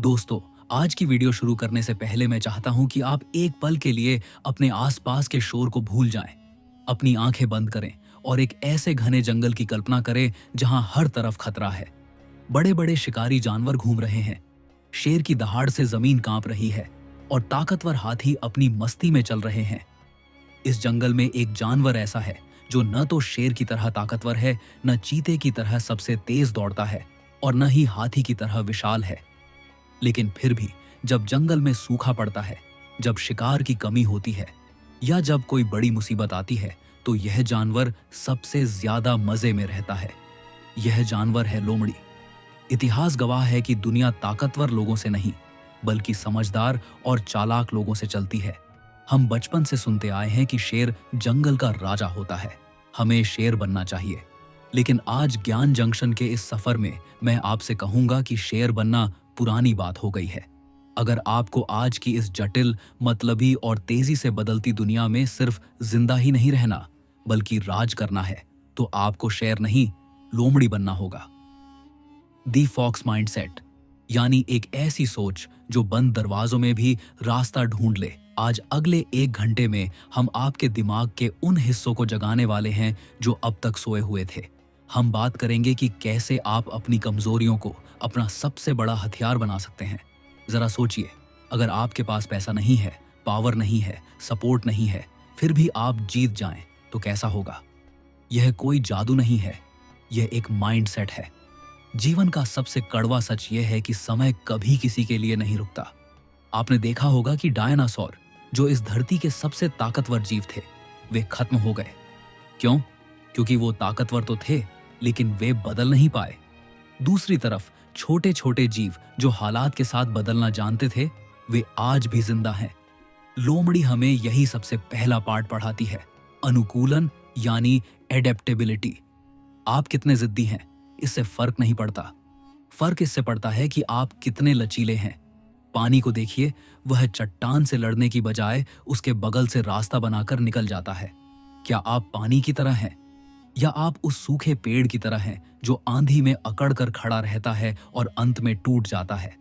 दोस्तों, आज की वीडियो शुरू करने से पहले मैं चाहता हूं कि आप एक पल के लिए अपने आसपास के शोर को भूल जाएं। अपनी आंखें बंद करें और एक ऐसे घने जंगल की कल्पना करें जहां हर तरफ खतरा है। बड़े बड़े शिकारी जानवर घूम रहे हैं, शेर की दहाड़ से जमीन कांप रही है और ताकतवर हाथी अपनी मस्ती में चल रहे हैं। इस जंगल में एक जानवर ऐसा है जो न तो शेर की तरह ताकतवर है, न चीते की तरह सबसे तेज दौड़ता है और न ही हाथी की तरह विशाल है। लेकिन फिर भी जब जंगल में सूखा पड़ता है, जब शिकार की कमी होती है या जब कोई बड़ी मुसीबत आती है, तो यह जानवर सबसे ज्यादा मजे में रहता है। यह जानवर है लोमड़ी। इतिहास गवाह है कि दुनिया ताकतवर लोगों से नहीं, बल्कि समझदार और चालाक लोगों से चलती है। हम बचपन से सुनते आए हैं कि शेर जंगल का राजा होता है। हमें शेर बनना चाहिए। लेकिन आज ज्ञान जंक्शन के इस सफर में मैं आपसे कहूंगा कि शेर बनना पुरानी बात हो गई है। अगर आपको आज की इस जटिल, मतलबी और तेजी से बदलती दुनिया में सिर्फ जिंदा ही नहीं रहना, बल्कि राज करना है, तो आपको शेर नहीं, लोमड़ी बनना होगा। दी फॉक्स माइंडसेट, यानी एक ऐसी सोच जो बंद दरवाजों में भी रास्ता ढूंढ ले। आज अगले 1 घंटे में हम आपके दिमाग के उन हिस्सों को जगाने वाले हैं जो अब तक सोए हुए थे। हम बात करेंगे कि कैसे आप अपनी कमजोरियों को अपना सबसे बड़ा हथियार बना सकते हैं। जरा सोचिए, अगर आपके पास पैसा नहीं है, पावर नहीं है, सपोर्ट नहीं है, फिर भी आप जीत जाएं, तो कैसा होगा? यह कोई जादू नहीं है, यह एक माइंडसेट है। जीवन का सबसे कड़वा सच यह है कि समय कभी किसी के लिए नहीं रुकता। आपने देखा होगा कि डायनासोर, जो इस धरती के सबसे ताकतवर जीव थे, वे खत्म हो गए। क्यों? क्योंकि वो ताकतवर तो थे, लेकिन वे बदल नहीं पाए। दूसरी तरफ छोटे छोटे जीव जो हालात के साथ बदलना जानते थे, वे आज भी जिंदा हैं। लोमड़ी हमें यही सबसे पहला पाठ पढ़ाती है, अनुकूलन यानी एडेप्टेबिलिटी। आप कितने जिद्दी हैं, इससे फर्क नहीं पड़ता। फर्क इससे पड़ता है कि आप कितने लचीले हैं। पानी को देखिए, वह चट्टान से लड़ने की बजाय उसके बगल से रास्ता बनाकर निकल जाता है। क्या आप पानी की तरह हैं, या आप उस सूखे पेड़ की तरह हैं जो आंधी में अकड़ कर खड़ा रहता है और अंत में टूट जाता है?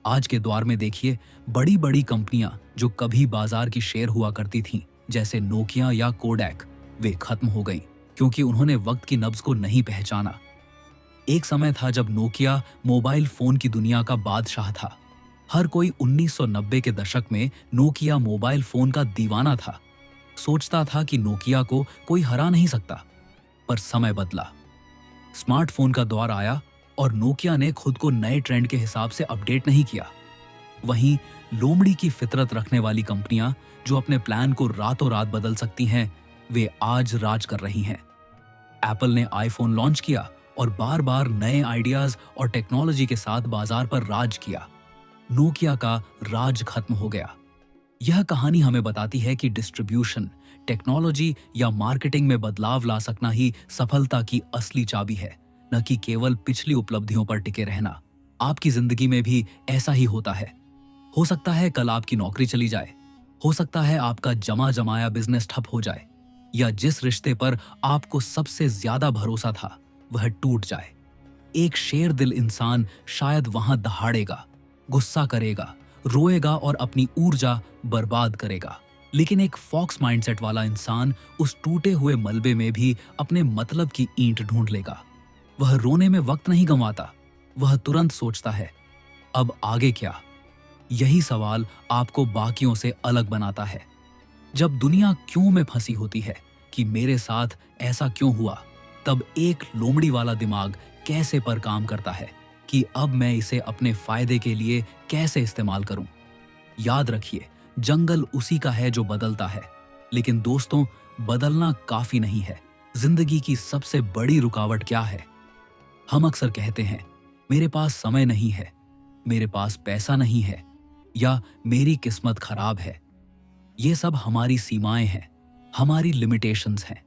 आज के दौर में देखिए, बड़ी बड़ी कंपनियां जो कभी बाजार की शेर हुआ करती थीं, जैसे नोकिया या कोडैक, वे खत्म हो गईं क्योंकि उन्होंने वक्त की नब्ज को नहीं पहचाना। एक समय था जब नोकिया मोबाइल फोन की दुनिया का बादशाह था। हर कोई 1990 के दशक में नोकिया मोबाइल फोन का दीवाना था। सोचता था कि नोकिया को कोई हरा नहीं सकता। पर समय बदला, स्मार्टफोन का दौर आया और नोकिया ने खुद को नए ट्रेंड के हिसाब से अपडेट नहीं किया। वहीं लोमड़ी की फितरत रखने वाली कंपनियां जो अपने प्लान को रातों रात बदल सकती हैं, वे आज राज कर रही हैं। एप्पल ने आईफोन लॉन्च किया और बार बार नए आइडियाज और टेक्नोलॉजी के साथ बाजार पर राज किया। नोकिया का राज खत्म हो गया। यह कहानी हमें बताती है कि डिस्ट्रीब्यूशन, टेक्नोलॉजी या मार्केटिंग में बदलाव ला सकना ही सफलता की असली चाबी है, न कि केवल पिछली उपलब्धियों पर टिके रहना। आपकी जिंदगी में भी ऐसा ही होता है। हो सकता है कल आपकी नौकरी चली जाए, हो सकता है आपका जमा जमाया बिजनेस ठप हो जाए, या जिस रिश्ते पर आपको सबसे ज्यादा भरोसा था वह टूट जाए। एक शेर दिल इंसान शायद वहां दहाड़ेगा, गुस्सा करेगा, रोएगा और अपनी ऊर्जा बर्बाद करेगा। लेकिन एक फॉक्स माइंडसेट वाला इंसान उस टूटे हुए मलबे में भी अपने मतलब की ईंट ढूंढ लेगा। वह रोने में वक्त नहीं गंवाता, वह तुरंत सोचता है, अब आगे क्या? यही सवाल आपको बाकियों से अलग बनाता है। जब दुनिया क्यों में फंसी होती है कि मेरे साथ ऐसा क्यों हुआ, तब एक लोमड़ी वाला दिमाग कैसे पर काम करता है कि अब मैं इसे अपने फायदे के लिए कैसे इस्तेमाल करूं। याद रखिए, जंगल उसी का है जो बदलता है। लेकिन दोस्तों, बदलना काफी नहीं है। जिंदगी की सबसे बड़ी रुकावट क्या है? हम अक्सर कहते हैं, मेरे पास समय नहीं है, मेरे पास पैसा नहीं है, या मेरी किस्मत खराब है। ये सब हमारी सीमाएं हैं, हमारी लिमिटेशंस हैं।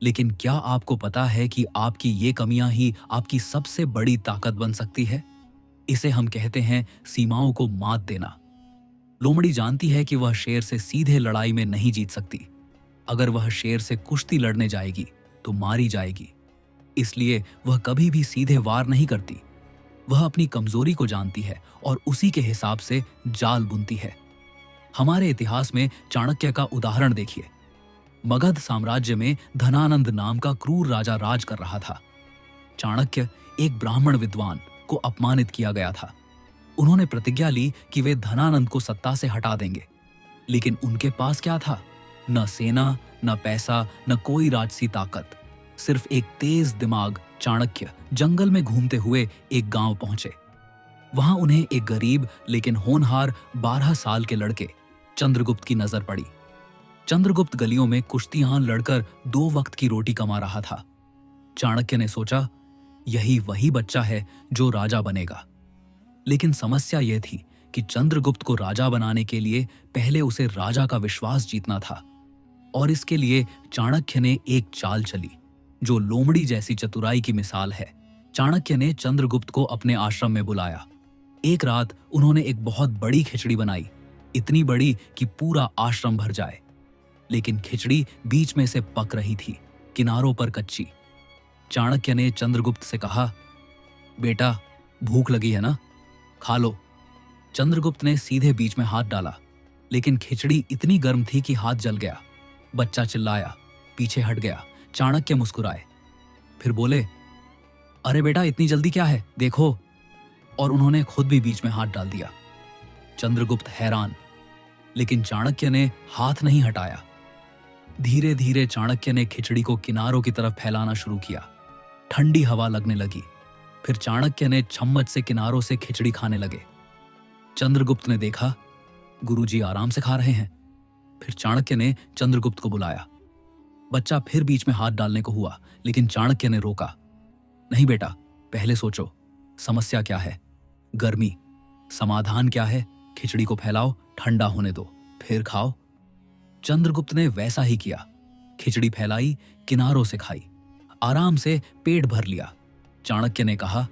लेकिन क्या आपको पता है कि आपकी ये कमियां ही आपकी सबसे बड़ी ताकत बन सकती है? इसे हम कहते हैं सीमाओं को मात देना। लोमड़ी जानती है कि वह शेर से सीधे लड़ाई में नहीं जीत सकती। अगर वह शेर से कुश्ती लड़ने जाएगी तो मारी जाएगी। इसलिए वह कभी भी सीधे वार नहीं करती। वह अपनी कमजोरी को जानती है और उसी के हिसाब से जाल बुनती है। हमारे इतिहास में चाणक्य का उदाहरण देखिए। मगध साम्राज्य में धनानंद नाम का क्रूर राजा राज कर रहा था। चाणक्य, एक ब्राह्मण विद्वान, को अपमानित किया गया था। उन्होंने प्रतिज्ञा ली कि वे धनानंद को सत्ता से हटा देंगे, लेकिन उनके पास क्या था? न सेना, न पैसा, न कोई राजसी ताकत, सिर्फ एक तेज दिमाग चाणक्य जंगल में घूमते हुए एक गांव पहुंचे। वहां उन्हें एक गरीब लेकिन होनहार 12 साल के लड़के चंद्रगुप्त की नजर पड़ी। चंद्रगुप्त गलियों में कुश्तियां लड़कर 2 वक्त की रोटी कमा रहा था। चाणक्य ने सोचा, यही वही बच्चा है जो राजा बनेगा। लेकिन समस्या यह थी कि चंद्रगुप्त को राजा बनाने के लिए पहले उसे राजा का विश्वास जीतना था, और इसके लिए चाणक्य ने एक चाल चली जो लोमड़ी जैसी चतुराई की मिसाल है। चाणक्य ने चंद्रगुप्त को अपने आश्रम में बुलाया। एक रात उन्होंने एक बहुत बड़ी खिचड़ी बनाई, इतनी बड़ी कि पूरा आश्रम भर जाए। लेकिन खिचड़ी बीच में से पक रही थी, किनारों पर कच्ची। चाणक्य ने चंद्रगुप्त से कहा, बेटा, भूख लगी है ना, खा लो। चंद्रगुप्त ने सीधे बीच में हाथ डाला, लेकिन खिचड़ी इतनी गर्म थी कि हाथ जल गया। बच्चा चिल्लाया, पीछे हट गया। चाणक्य मुस्कुराए, फिर बोले, अरे बेटा, इतनी जल्दी क्या है, देखो। और उन्होंने खुद भी बीच में हाथ डाल दिया। चंद्रगुप्त हैरान, लेकिन चाणक्य ने हाथ नहीं हटाया। धीरे धीरे चाणक्य ने खिचड़ी को किनारों की तरफ फैलाना शुरू किया। ठंडी हवा लगने लगी। फिर चाणक्य ने चम्मच से किनारों से खिचड़ी खाने लगे। चंद्रगुप्त ने देखा, गुरुजी आराम से खा रहे हैं। फिर चाणक्य ने चंद्रगुप्त को बुलाया। बच्चा फिर बीच में हाथ डालने को हुआ, लेकिन चाणक्य ने रोका। नहीं बेटा, पहले सोचो, समस्या क्या है? गर्मी। समाधान क्या है? खिचड़ी को फैलाओ, ठंडा होने दो, फिर खाओ। चंद्रगुप्त ने वैसा ही किया। खिचड़ी फैलाई, किनारों से खाई, आराम से पेट भर लिया। चाणक्य ने कहा,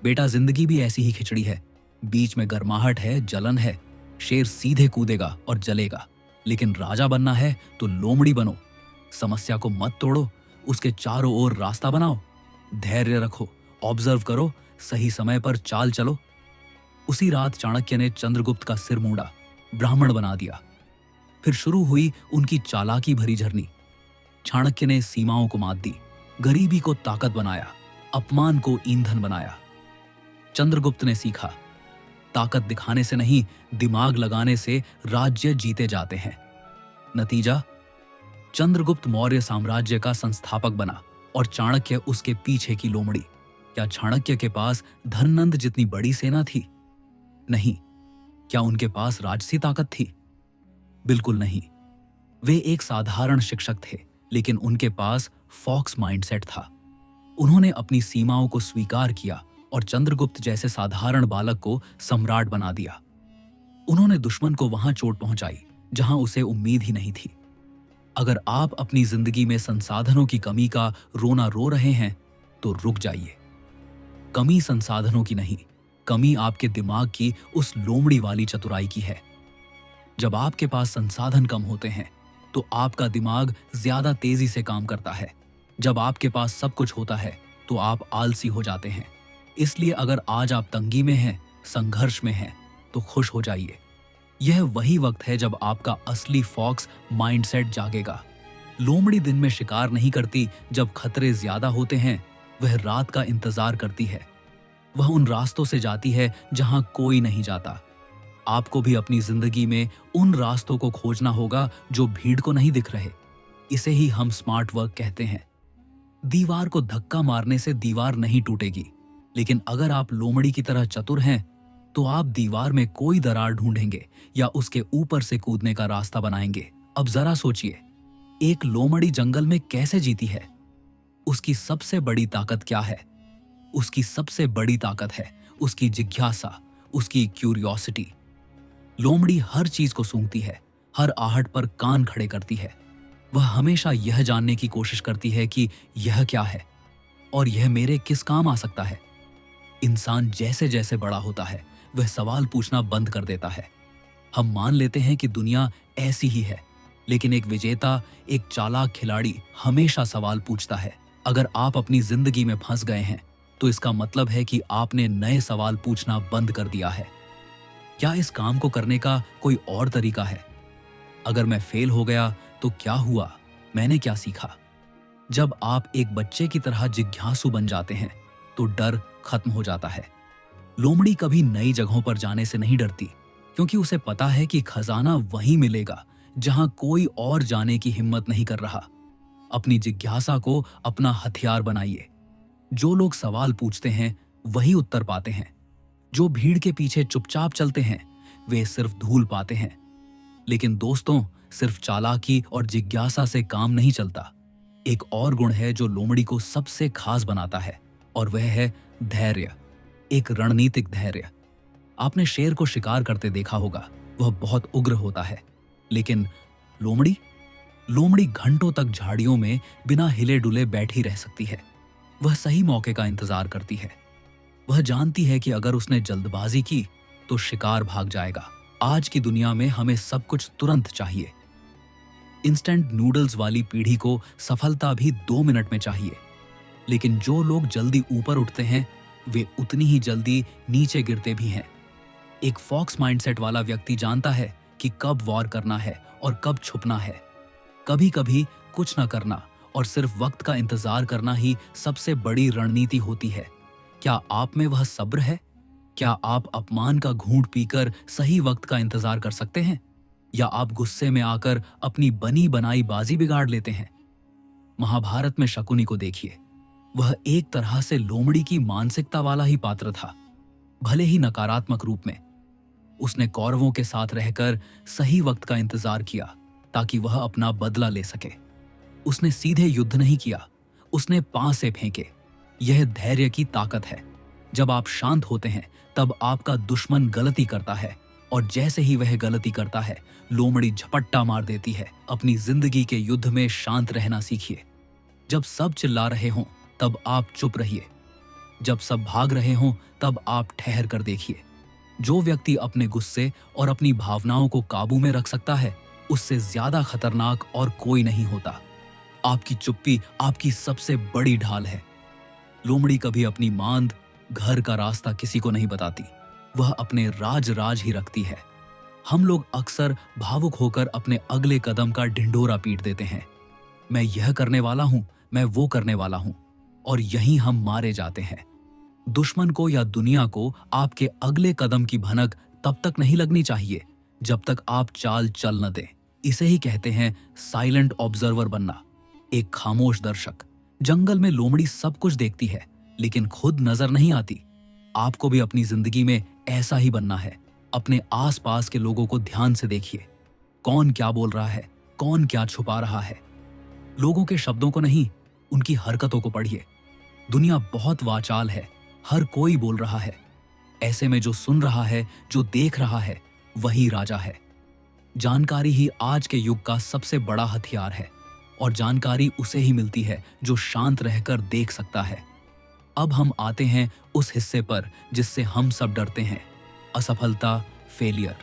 बेटा, जिंदगी भी ऐसी ही खिचड़ी है। बीच में गर्माहट है, जलन है। शेर सीधे कूदेगा और जलेगा, लेकिन राजा बनना है तो लोमड़ी बनो। समस्या को मत तोड़ो, उसके चारों ओर रास्ता बनाओ। धैर्य रखो, ऑब्जर्व करो, सही समय पर चाल चलो। उसी रात चाणक्य ने चंद्रगुप्त का सिर मूंडा, ब्राह्मण बना दिया। फिर शुरू हुई उनकी चालाकी भरी झरनी। चाणक्य ने सीमाओं को मात दी, गरीबी को ताकत बनाया, अपमान को ईंधन बनाया। चंद्रगुप्त ने सीखा, ताकत दिखाने से नहीं, दिमाग लगाने से राज्य जीते जाते हैं। नतीजा, चंद्रगुप्त मौर्य साम्राज्य का संस्थापक बना और चाणक्य उसके पीछे की लोमड़ी। क्या चाणक्य के पास धननंद जितनी बड़ी सेना थी? नहीं। क्या उनके पास राजसी ताकत थी? बिल्कुल नहीं। वे एक साधारण शिक्षक थे, लेकिन उनके पास फॉक्स माइंडसेट था। उन्होंने अपनी सीमाओं को स्वीकार किया और चंद्रगुप्त जैसे साधारण बालक को सम्राट बना दिया। उन्होंने दुश्मन को वहां चोट पहुंचाई जहां उसे उम्मीद ही नहीं थी। अगर आप अपनी जिंदगी में संसाधनों की कमी का रोना रो रहे हैं तो रुक जाइए। कमी संसाधनों की नहीं, कमी आपके दिमाग की उस लोमड़ी वाली चतुराई की है। जब आपके पास संसाधन कम होते हैं तो आपका दिमाग ज्यादा तेजी से काम करता है। जब आपके पास सब कुछ होता है तो आप आलसी हो जाते हैं। इसलिए अगर आज आप तंगी में हैं, संघर्ष में हैं, तो खुश हो जाइए। यह वही वक्त है जब आपका असली फॉक्स माइंडसेट जागेगा। लोमड़ी दिन में शिकार नहीं करती जब खतरे ज्यादा होते हैं, वह रात का इंतजार करती है। वह उन रास्तों से जाती है जहां कोई नहीं जाता। आपको भी अपनी जिंदगी में उन रास्तों को खोजना होगा जो भीड़ को नहीं दिख रहे। इसे ही हम स्मार्ट वर्क कहते हैं। दीवार को धक्का मारने से दीवार नहीं टूटेगी, लेकिन अगर आप लोमड़ी की तरह चतुर हैं तो आप दीवार में कोई दरार ढूंढेंगे या उसके ऊपर से कूदने का रास्ता बनाएंगे। अब जरा सोचिए, एक लोमड़ी जंगल में कैसे जीती है? उसकी सबसे बड़ी ताकत क्या है? उसकी सबसे बड़ी ताकत है उसकी जिज्ञासा, उसकी क्यूरियोसिटी। लोमड़ी हर चीज को सूंघती है, हर आहट पर कान खड़े करती है। वह हमेशा यह जानने की कोशिश करती है कि यह क्या है और यह मेरे किस काम आ सकता है। इंसान जैसे जैसे बड़ा होता है वह सवाल पूछना बंद कर देता है। हम मान लेते हैं कि दुनिया ऐसी ही है, लेकिन एक विजेता, एक चालाक खिलाड़ी हमेशा सवाल पूछता है। अगर आप अपनी जिंदगी में फंस गए हैं तो इसका मतलब है कि आपने नए सवाल पूछना बंद कर दिया है। क्या इस काम को करने का कोई और तरीका है? अगर मैं फेल हो गया तो क्या हुआ? मैंने क्या सीखा? जब आप एक बच्चे की तरह जिज्ञासु बन जाते हैं तो डर खत्म हो जाता है। लोमड़ी कभी नई जगहों पर जाने से नहीं डरती, क्योंकि उसे पता है कि खजाना वहीं मिलेगा जहां कोई और जाने की हिम्मत नहीं कर रहा। अपनी जिज्ञासा को अपना हथियार बनाइए। जो लोग सवाल पूछते हैं वही उत्तर पाते हैं। जो भीड़ के पीछे चुपचाप चलते हैं वे सिर्फ धूल पाते हैं। लेकिन दोस्तों, सिर्फ चालाकी और जिज्ञासा से काम नहीं चलता। एक और गुण है जो लोमड़ी को सबसे खास बनाता है, और वह है धैर्य। एक रणनीतिक धैर्य। आपने शेर को शिकार करते देखा होगा, वह बहुत उग्र होता है। लेकिन लोमड़ी लोमड़ी घंटों तक झाड़ियों में बिना हिले डुले बैठी रह सकती है। वह सही मौके का इंतजार करती है। वह जानती है कि अगर उसने जल्दबाजी की तो शिकार भाग जाएगा। आज की दुनिया में हमें सब कुछ तुरंत चाहिए। इंस्टेंट नूडल्स वाली पीढ़ी को सफलता भी 2 मिनट में चाहिए। लेकिन जो लोग जल्दी ऊपर उठते हैं वे उतनी ही जल्दी नीचे गिरते भी हैं। एक फॉक्स माइंडसेट वाला व्यक्ति जानता है कि कब वॉर करना है और कब छुपना है। कभी कभी कुछ न करना और सिर्फ वक्त का इंतजार करना ही सबसे बड़ी रणनीति होती है। क्या आप में वह सब्र है? क्या आप अपमान का घूंट पीकर सही वक्त का इंतजार कर सकते हैं? या आप गुस्से में आकर अपनी बनी बनाई बाजी बिगाड़ लेते हैं? महाभारत में शकुनी को देखिए। वह एक तरह से लोमड़ी की मानसिकता वाला ही पात्र था, भले ही नकारात्मक रूप में। उसने कौरवों के साथ रहकर सही वक्त का इंतजार किया ताकि वह अपना बदला ले सके। उसने सीधे युद्ध नहीं किया, उसने पांसे फेंके। यह धैर्य की ताकत है। जब आप शांत होते हैं तब आपका दुश्मन गलती करता है, और जैसे ही वह गलती करता है लोमड़ी झपट्टा मार देती है। अपनी जिंदगी के युद्ध में शांत रहना सीखिए। जब सब चिल्ला रहे हों तब आप चुप रहिए। जब सब भाग रहे हों तब आप ठहर कर देखिए। जो व्यक्ति अपने गुस्से और अपनी भावनाओं को काबू में रख सकता है उससे ज्यादा खतरनाक और कोई नहीं होता। आपकी चुप्पी आपकी सबसे बड़ी ढाल है। लोमड़ी कभी अपनी मांद, घर का रास्ता किसी को नहीं बताती। वह अपने राज ही रखती है। हम लोग अक्सर भावुक होकर अपने अगले कदम का ढिंढोरा पीट देते हैं। मैं यह करने वाला हूं, मैं वो करने वाला हूं, और यहीं हम मारे जाते हैं। दुश्मन को या दुनिया को आपके अगले कदम की भनक तब तक नहीं लगनी चाहिए जब तक आप चाल चल न दें। इसे ही कहते हैं साइलेंट ऑब्जर्वर बनना, एक खामोश दर्शक। जंगल में लोमड़ी सब कुछ देखती है लेकिन खुद नजर नहीं आती। आपको भी अपनी जिंदगी में ऐसा ही बनना है। अपने आसपास के लोगों को ध्यान से देखिए। कौन क्या बोल रहा है, कौन क्या छुपा रहा है। लोगों के शब्दों को नहीं, उनकी हरकतों को पढ़िए। दुनिया बहुत वाचाल है, हर कोई बोल रहा है। ऐसे में जो सुन रहा है, जो देख रहा है, वही राजा है। जानकारी ही आज के युग का सबसे बड़ा हथियार है, और जानकारी उसे ही मिलती है जो शांत रहकर देख सकता है। अब हम आते हैं उस हिस्से पर जिससे हम सब डरते हैं, असफलता, फेलियर।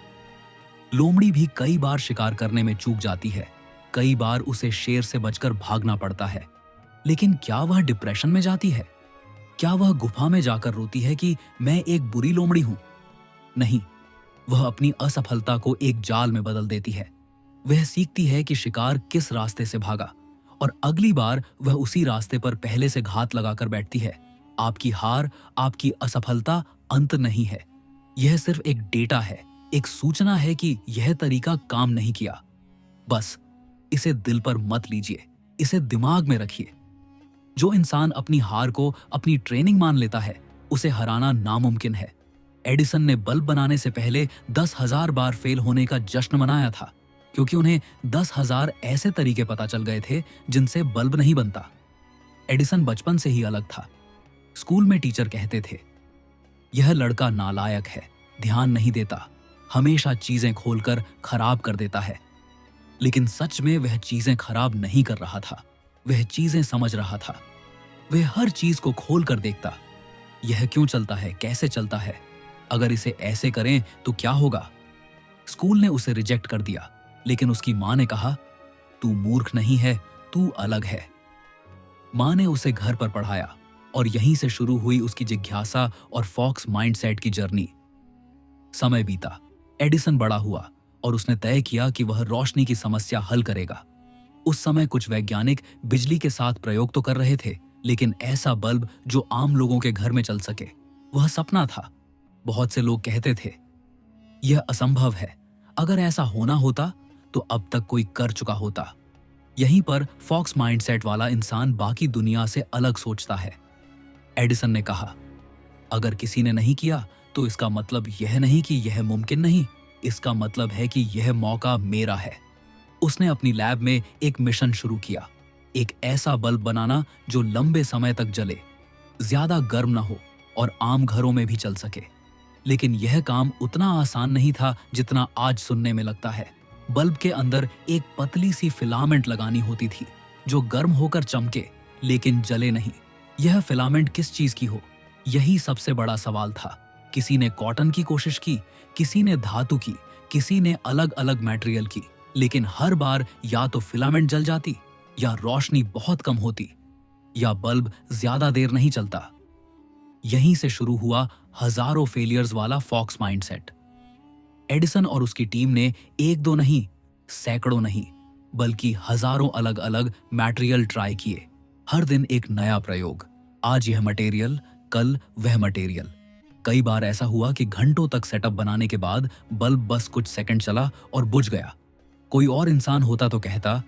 लोमड़ी भी कई बार शिकार करने में चूक जाती है। कई बार उसे शेर से बचकर भागना पड़ता है। लेकिन क्या वह डिप्रेशन में जाती है? क्या वह गुफा में जाकर रोती है कि मैं एक बुरी लोमड़ी हूं? नहीं, वह अपनी असफलता को एक जाल में बदल देती है। वह सीखती है कि शिकार किस रास्ते से भागा, और अगली बार वह उसी रास्ते पर पहले से घात लगाकर बैठती है। आपकी हार, आपकी असफलता अंत नहीं है। यह सिर्फ एक डेटा है, एक सूचना है कि यह तरीका काम नहीं किया। बस इसे दिल पर मत लीजिए, इसे दिमाग में रखिए। जो इंसान अपनी हार को अपनी ट्रेनिंग मान लेता है उसे हराना नामुमकिन है। एडिसन ने बल्ब बनाने से पहले 10,000 बार फेल होने का जश्न मनाया था, क्योंकि उन्हें 10,000 ऐसे तरीके पता चल गए थे जिनसे बल्ब नहीं बनता। एडिसन बचपन से ही अलग था। स्कूल में टीचर कहते थे, यह लड़का नालायक है, ध्यान नहीं देता, हमेशा चीजें खोलकर खराब कर देता है। लेकिन सच में वह चीजें खराब नहीं कर रहा था, वह चीजें समझ रहा था। वह हर चीज को खोल कर देखता। यह क्यों चलता है, कैसे चलता है, अगर इसे ऐसे करें तो क्या होगा। स्कूल ने उसे रिजेक्ट कर दिया, लेकिन उसकी मां ने कहा, तू मूर्ख नहीं है, तू अलग है। मां ने उसे घर पर पढ़ाया, और यहीं से शुरू हुई उसकी जिज्ञासा और फॉक्स माइंडसेट की जर्नी। समय बीता, एडिसन बड़ा हुआ और उसने तय किया कि वह रोशनी की समस्या हल करेगा। उस समय कुछ वैज्ञानिक बिजली के साथ प्रयोग तो कर रहे थे, लेकिन ऐसा बल्ब जो आम लोगों के घर में चल सके, वह सपना था। बहुत से लोग कहते थे यह असंभव है, अगर ऐसा होना होता तो अब तक कोई कर चुका होता। यहीं पर फॉक्स माइंडसेट वाला इंसान बाकी दुनिया से अलग सोचता है। एडिसन ने कहा, अगर किसी ने नहीं किया तो इसका मतलब यह नहीं कि यह मुमकिन नहीं, इसका मतलब है कि यह मौका मेरा है। उसने अपनी लैब में एक मिशन शुरू किया, एक ऐसा बल्ब बनाना जो लंबे समय तक जले, ज्यादा गर्म ना हो और आम घरों में भी चल सके। लेकिन यह काम उतना आसान नहीं था जितना आज सुनने में लगता है। बल्ब के अंदर एक पतली सी फिलामेंट लगानी होती थी जो गर्म होकर चमके लेकिन जले नहीं। यह फिलामेंट किस चीज की हो, यही सबसे बड़ा सवाल था। किसी ने कॉटन की कोशिश की, किसी ने धातु की, किसी ने अलग अलग मटेरियल की, लेकिन हर बार या तो फिलामेंट जल जाती, या रोशनी बहुत कम होती, या बल्ब ज्यादा देर नहीं चलता। यहीं से शुरू हुआ हजारों फेलियर्स वाला फॉक्स माइंडसेट। एडिसन और उसकी टीम ने एक दो नहीं, सैकड़ों नहीं, बल्कि हजारों अलग अलग मटेरियल ट्राई किए। हर दिन एक नया प्रयोग, आज यह मटेरियल, कल वह मटेरियल। कई बार ऐसा हुआ कि घंटों तक सेटअप बनाने के बाद बल्ब बस कुछ सेकंड चला और बुझ गया। कोई और इंसान होता तो कहता,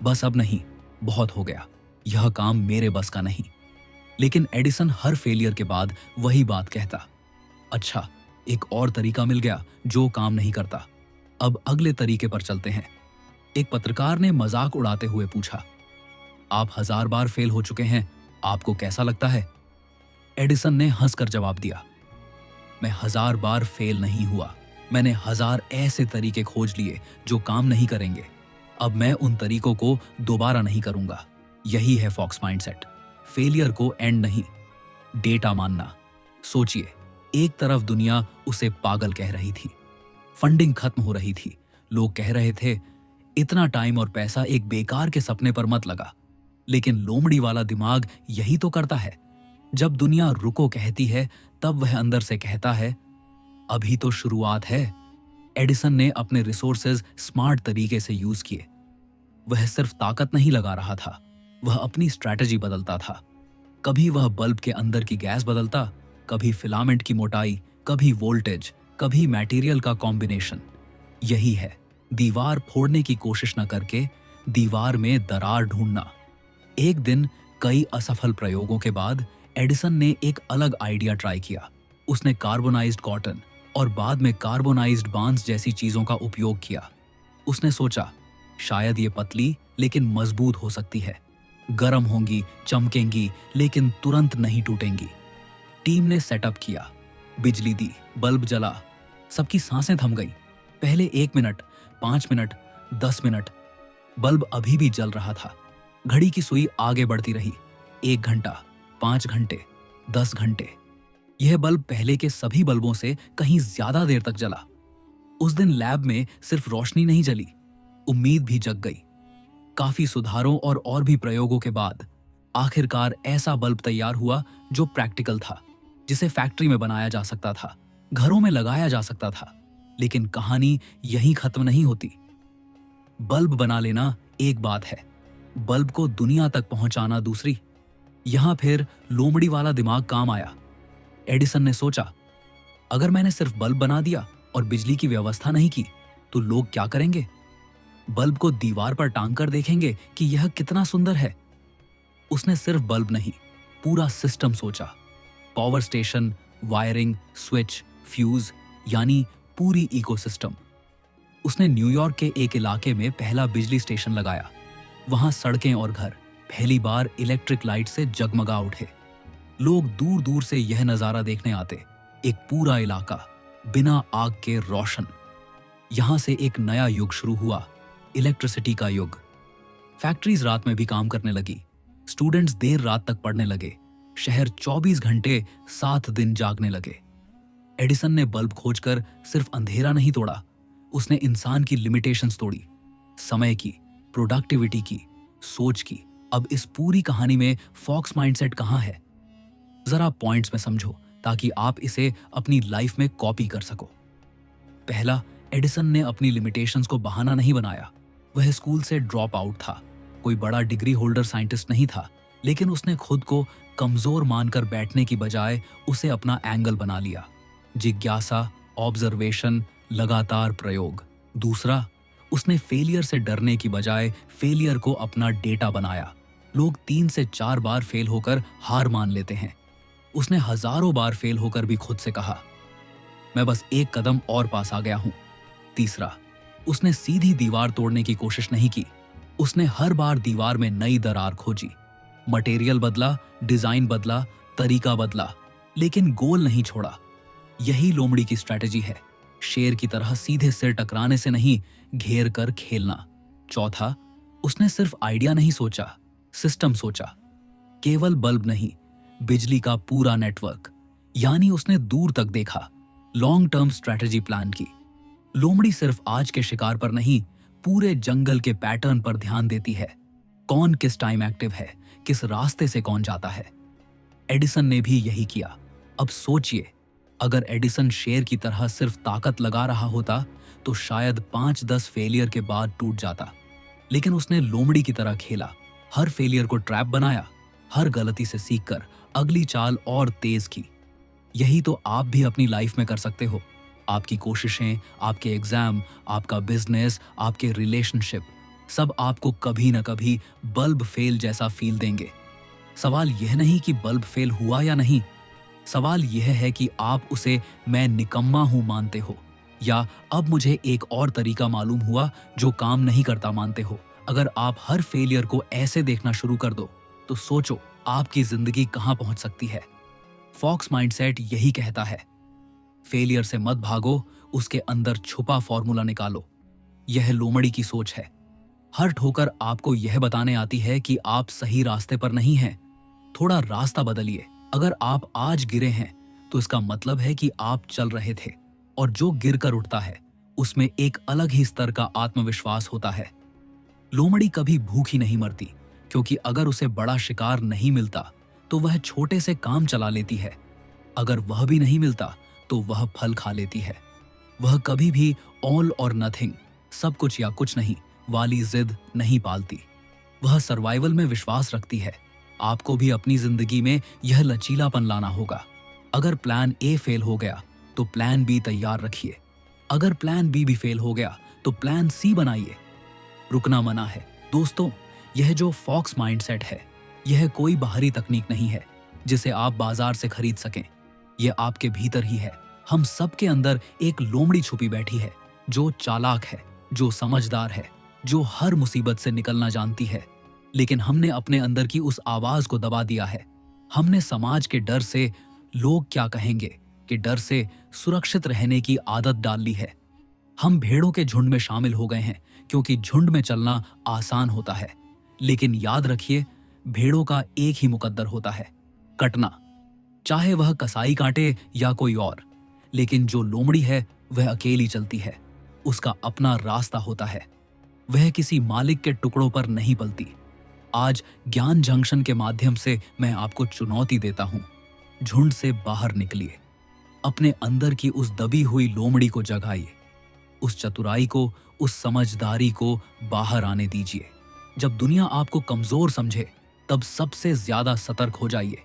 बस अब नहीं, बहुत हो गया, यह काम मेरे बस का नहीं। लेकिन एडिसन हर फेलियर के बाद वही बात कहता, अच्छा, एक और तरीका मिल गया जो काम नहीं करता, अब अगले तरीके पर चलते हैं। एक पत्रकार ने मजाक उड़ाते हुए पूछा, आप 1000 बार फेल हो चुके हैं, आपको कैसा लगता है? एडिसन ने हंसकर जवाब दिया, मैं 1000 बार फेल नहीं हुआ, मैंने 1000 ऐसे तरीके खोज लिए जो काम नहीं करेंगे। अब मैं उन तरीकों को दोबारा नहीं करूंगा। यही है फॉक्स माइंडसेट। फेलियर को एंड नहीं, डेटा मानना। सोचिए, एक तरफ दुनिया उसे पागल कह रही थी, फंडिंग खत्म हो रही थी, लोग कह रहे थे इतना टाइम और पैसा एक बेकार के सपने पर मत लगा। लेकिन लोमड़ी वाला दिमाग यही तो करता है। जब दुनिया रुको कहती है, तब वह अंदर से कहता है, अभी तो शुरुआत है। एडिसन ने अपने रिसोर्सेज स्मार्ट तरीके से यूज किए। वह सिर्फ ताकत नहीं लगा रहा था, वह अपनी स्ट्रैटेजी बदलता था। कभी वह बल्ब के अंदर की गैस बदलता, कभी फिलामेंट की मोटाई, कभी वोल्टेज, कभी मटेरियल का कॉम्बिनेशन। यही है, दीवार फोड़ने की कोशिश न करके दीवार में दरार ढूंढना। एक दिन कई असफल प्रयोगों के बाद एडिसन ने एक अलग आइडिया ट्राई किया। उसने कार्बोनाइज्ड कॉटन और बाद में कार्बोनाइज्ड बांस जैसी चीजों का उपयोग किया। उसने सोचा, शायद ये पतली लेकिन मजबूत हो सकती है, गर्म होंगी, चमकेंगी, लेकिन तुरंत नहीं टूटेंगी। टीम ने सेटअप किया, बिजली दी, बल्ब जला, सबकी सांसें थम गई। पहले 1 मिनट, 5 मिनट, 10 मिनट, बल्ब अभी भी जल रहा था। घड़ी की सुई आगे बढ़ती रही। 1 घंटा, 5 घंटे, 10 घंटे। यह बल्ब पहले के सभी बल्बों से कहीं ज्यादा देर तक जला। उस दिन लैब में सिर्फ रोशनी नहीं जली, उम्मीद भी जग गई। काफी सुधारों और भी प्रयोगों के बाद आखिरकार ऐसा बल्ब तैयार हुआ जो प्रैक्टिकल था, जिसे फैक्ट्री में बनाया जा सकता था, घरों में लगाया जा सकता था। लेकिन कहानी यहीं खत्म नहीं होती। बल्ब बना लेना एक बात है, बल्ब को दुनिया तक पहुंचाना दूसरी। यहां फिर लोमड़ी वाला दिमाग काम आया। एडिसन ने सोचा, अगर मैंने सिर्फ बल्ब बना दिया और बिजली की व्यवस्था नहीं की तो लोग क्या करेंगे? बल्ब को दीवार पर टांग कर देखेंगे कि यह कितना सुंदर है। उसने सिर्फ बल्ब नहीं, पूरा सिस्टम सोचा। Power station, wiring, switch, fuse, यानी पूरी इकोसिस्टम। उसने न्यूयॉर्क के एक इलाके में पहला बिजली स्टेशन लगाया। वहां सड़कें और घर पहली बार इलेक्ट्रिक लाइट से जगमगा उठे। लोग दूर दूर से यह नजारा देखने आते। एक पूरा इलाका बिना आग के रोशन। यहां से एक नया युग शुरू हुआ, इलेक्ट्रिसिटी का युग। फैक्ट्रीज रात में भी काम करने लगी, स्टूडेंट्स देर रात तक पढ़ने लगे, शहर 24 घंटे 7 दिन जागने लगे। एडिसन ने बल्ब खोजकर सिर्फ अंधेरा नहीं तोड़ा, उसने इंसान की लिमिटेशंस तोड़ी, समय की, प्रोडक्टिविटी की, सोच की। अब इस पूरी कहानी में फॉक्स माइंडसेट कहां है? जरा पॉइंट्स में समझो ताकि आप इसे अपनी लाइफ में कॉपी कर सको। पहला, एडिसन ने अपनी लिमिटेशंस को बहाना नहीं बनाया। वह स्कूल से ड्रॉप आउट था, कोई बड़ा डिग्री होल्डर साइंटिस्ट नहीं था, लेकिन उसने खुद को कमजोर मानकर बैठने की बजाय उसे अपना एंगल बना लिया। जिज्ञासा, ऑब्जर्वेशन, लगातार प्रयोग। दूसरा, उसने फेलियर से डरने की बजाय फेलियर को अपना डेटा बनाया। लोग 3 से 4 बार फेल होकर हार मान लेते हैं। उसने हजारों बार फेल होकर भी खुद से कहा, मैं बस एक कदम और पास आ गया हूं। तीसरा, उसने सीधी दीवार तोड़ने की कोशिश नहीं की। उसने हर बार दीवार में नई दरार खोजी। मटेरियल बदला, डिजाइन बदला, तरीका बदला, लेकिन गोल नहीं छोड़ा। यही लोमड़ी की स्ट्रैटेजी है, शेर की तरह सीधे सिर टकराने से नहीं, घेर कर खेलना। चौथा, उसने सिर्फ आइडिया नहीं सोचा, सिस्टम सोचा। केवल बल्ब नहीं, बिजली का पूरा नेटवर्क। यानी उसने दूर तक देखा, लॉन्ग टर्म स्ट्रैटेजी प्लान की। लोमड़ी सिर्फ आज के शिकार पर नहीं, पूरे जंगल के पैटर्न पर ध्यान देती है। कौन किस टाइम एक्टिव है, किस रास्ते से कौन जाता है। एडिसन ने भी यही किया। अब सोचिए, अगर एडिसन शेर की तरह सिर्फ ताकत लगा रहा होता तो शायद 5-10 फेलियर के बाद टूट जाता। लेकिन उसने लोमड़ी की तरह खेला, हर फेलियर को ट्रैप बनाया, हर गलती से सीखकर अगली चाल और तेज की। यही तो आप भी अपनी लाइफ में कर सकते हो। आपकी कोशिशें, आपके एग्जाम, आपका बिजनेस, आपके रिलेशनशिप, सब आपको कभी न कभी बल्ब फेल जैसा फील देंगे। सवाल यह नहीं कि बल्ब फेल हुआ या नहीं, सवाल यह है कि आप उसे मैं निकम्मा हूं मानते हो या अब मुझे एक और तरीका मालूम हुआ जो काम नहीं करता मानते हो। अगर आप हर फेलियर को ऐसे देखना शुरू कर दो तो सोचो आपकी जिंदगी कहां पहुंच सकती है। फॉक्स माइंडसेट यही कहता है, फेलियर से मत भागो, उसके अंदर छुपा फॉर्मूला निकालो। यह लोमड़ी की सोच है। हर ठोकर आपको यह बताने आती है कि आप सही रास्ते पर नहीं हैं। थोड़ा रास्ता बदलिए। अगर आप आज गिरे हैं तो इसका मतलब है कि आप चल रहे थे, और जो गिर कर उठता है उसमें एक अलग ही स्तर का आत्मविश्वास होता है। लोमड़ी कभी भूखी नहीं मरती, क्योंकि अगर उसे बड़ा शिकार नहीं मिलता तो वह छोटे से काम चला लेती है। अगर वह भी नहीं मिलता तो वह फल खा लेती है। वह कभी भी ऑल और नथिंग, सब कुछ या कुछ नहीं वाली जिद नहीं पालती। वह सर्वाइवल में विश्वास रखती है। आपको भी अपनी जिंदगी में यह लचीलापन लाना होगा। अगर प्लान ए फेल हो गया तो प्लान बी तैयार रखिए। अगर प्लान बी भी फेल हो गया तो प्लान सी बनाइए। रुकना मना है। दोस्तों, यह जो फॉक्स माइंडसेट है, यह कोई बाहरी तकनीक नहीं है जिसे आप बाजार से खरीद सकें। यह आपके भीतर ही है। हम सबके अंदर एक लोमड़ी छुपी बैठी है, जो चालाक है, जो समझदार है, जो हर मुसीबत से निकलना जानती है। लेकिन हमने अपने अंदर की उस आवाज को दबा दिया है। हमने समाज के डर से, लोग क्या कहेंगे के डर से सुरक्षित रहने की आदत डाल ली है। हम भेड़ों के झुंड में शामिल हो गए हैं क्योंकि झुंड में चलना आसान होता है। लेकिन याद रखिए, भेड़ों का एक ही मुकद्दर होता है, कटना, चाहे वह कसाई काटे या कोई और। लेकिन जो लोमड़ी है वह अकेली चलती है। उसका अपना रास्ता होता है। वह किसी मालिक के टुकड़ों पर नहीं पलती। आज ज्ञान जंक्शन के माध्यम से मैं आपको चुनौती देता हूं, झुंड से बाहर निकलिए। अपने अंदर की उस दबी हुई लोमड़ी को जगाइए। उस चतुराई को, उस समझदारी को बाहर आने दीजिए। जब दुनिया आपको कमजोर समझे तब सबसे ज्यादा सतर्क हो जाइए।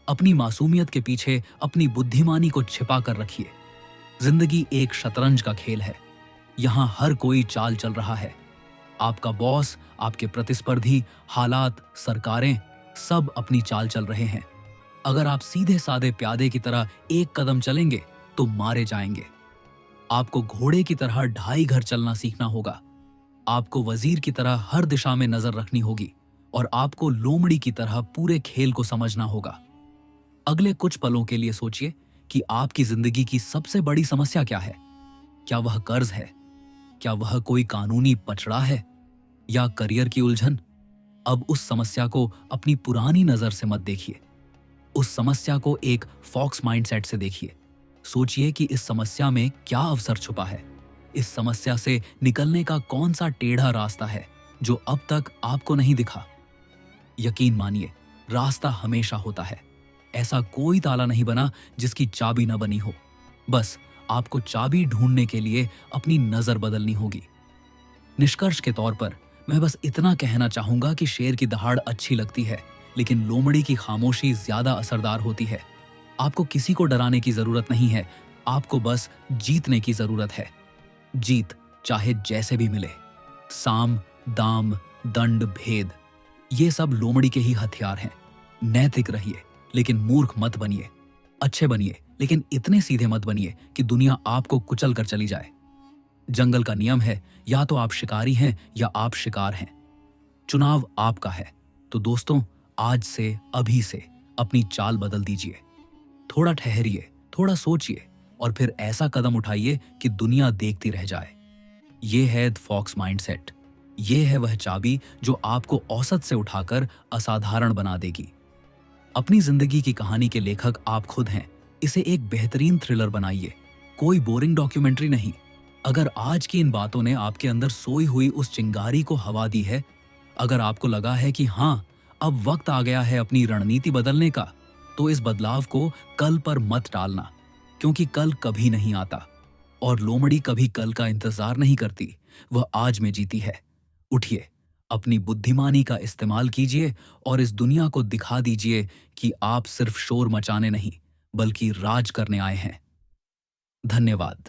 अपनी मासूमियत के पीछे अपनी बुद्धिमानी को छिपा कर रखिए। जिंदगी एक शतरंज का खेल है। यहां हर कोई चाल चल रहा है। आपका बॉस, आपके प्रतिस्पर्धी, हालात, सरकारें, सब अपनी चाल चल रहे हैं। अगर आप सीधे साधे प्यादे की तरह एक कदम चलेंगे तो मारे जाएंगे। आपको घोड़े की तरह 2.5 घर चलना सीखना होगा। आपको वजीर की तरह हर दिशा में नजर रखनी होगी और आपको लोमड़ी की तरह पूरे खेल को समझना होगा। अगले कुछ पलों के लिए सोचिए कि आपकी जिंदगी की सबसे बड़ी समस्या क्या है। क्या वह कर्ज है? क्या वह कोई कानूनी पचड़ा है या करियर की उलझन? अब उस समस्या को अपनी पुरानी नजर से मत देखिए। उस समस्या को एक फॉक्स माइंडसेट से देखिए। सोचिए कि इस समस्या में क्या अवसर छुपा है। इस समस्या से निकलने का कौन सा टेढ़ा रास्ता है जो अब तक आपको नहीं दिखा। यकीन मानिए, रास्ता हमेशा होता है। ऐसा कोई ताला नहीं बना जिसकी चाबी न बनी हो। बस आपको चाबी ढूंढने के लिए अपनी नजर बदलनी होगी। निष्कर्ष के तौर पर मैं बस इतना कहना चाहूंगा कि शेर की दहाड़ अच्छी लगती है, लेकिन लोमड़ी की खामोशी ज्यादा असरदार होती है। आपको किसी को डराने की जरूरत नहीं है, आपको बस जीतने की जरूरत है। जीत चाहे जैसे भी मिले। साम, दाम, दंड, भेद, ये सब लोमड़ी के ही हथियार हैं। नैतिक रहिए लेकिन मूर्ख मत बनिए। अच्छे बनिए लेकिन इतने सीधे मत बनिए कि दुनिया आपको कुचल कर चली जाए। जंगल का नियम है, या तो आप शिकारी हैं या आप शिकार हैं। चुनाव आपका है। तो दोस्तों, आज से, अभी से अपनी चाल बदल दीजिए। थोड़ा ठहरिए, थोड़ा सोचिए और फिर ऐसा कदम उठाइए कि दुनिया देखती रह जाए। ये है द फॉक्स माइंडसेट। ये है वह चाबी जो आपको औसत से उठाकर असाधारण बना देगी। अपनी जिंदगी की कहानी के लेखक आप खुद हैं। इसे एक बेहतरीन थ्रिलर बनाइए, कोई बोरिंग डॉक्यूमेंट्री नहीं। अगर आज की इन बातों ने आपके अंदर सोई हुई उस चिंगारी को हवा दी है, अगर आपको लगा है कि हाँ, अब वक्त आ गया है अपनी रणनीति बदलने का, तो इस बदलाव को कल पर मत टालना, क्योंकि कल कभी नहीं आता और लोमड़ी कभी कल का इंतजार नहीं करती, वह आज में जीती है। उठिए, अपनी बुद्धिमानी का इस्तेमाल कीजिए और इस दुनिया को दिखा दीजिए कि आप सिर्फ शोर मचाने नहीं, बल्कि राज करने आए हैं। धन्यवाद।